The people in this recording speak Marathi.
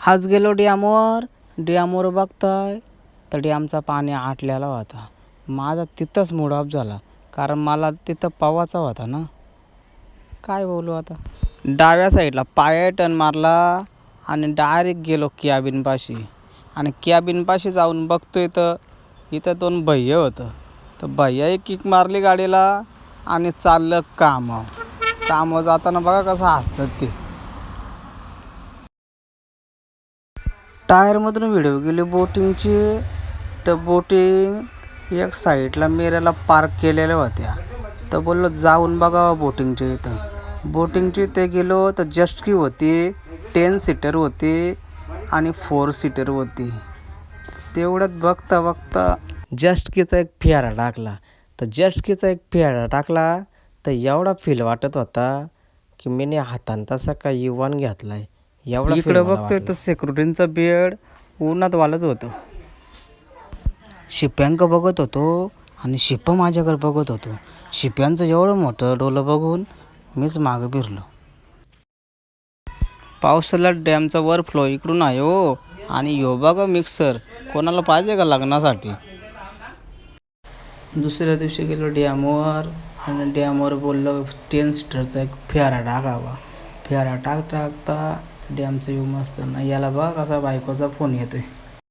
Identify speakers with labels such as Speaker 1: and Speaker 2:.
Speaker 1: आज गेलो डॅमवर बघताय तर डॅमचा पाणी आटलेला होता. माझा तिथंच मूड ऑफ झाला, कारण मला तिथं पवायचा होता ना. काय बोलू आता. डाव्या साईडला पाय टर्न मारला आणि डायरेक्ट गेलो कॅबिनपाशी. आणि कॅबिनपाशी जाऊन बघतोय तर इथं 2 भैया होतं. तर भैयाही किक मारली गाडीला आणि चाललं कामावर जाताना बघा कसं हसतात ते. टायरमधून व्हिडिओ गेले बोटिंगची. तर बोटिंग एक साईडला मेऱ्याला पार्क केलेल्या होत्या. तर बोललो जाऊन बघावं बोटिंगच्या इथं. बोटिंगची इथे गेलो तर जस्टकी होती, 10 सीटर होती आणि 4 सीटर होती. तेवढ्यात बघता जस्टकीचा एक फेरा टाकला. तर एवढा फील वाटत होता की मी हातानं तसा काही इव्हान घेतलाय. एवढा इकडं बघतोय तर सिक्युरिटींचं बेड उन्हात वालत होतं. शिप्यांक बघत होतो आणि शिप माझ्याकडे बघत होतो. शिप्यांचं एवढं मोठं डोलं बघून मीच मागं फिरलो. पावसाला डॅमचा फ्लो इकडून आहे हो. आणि ह्यो बघा मिक्सर कोणाला पाहिजे का लग्नासाठी. दुसऱ्या दिवशी गेलो डॅमवर आणि डॅमवर बोललो 10 सीटरचा एक फेरा टाकावा. फेरा टाकता डॅमचा व्ह्यू मस्त ना. याला बघा कसा बायकोचा फोन येतोय.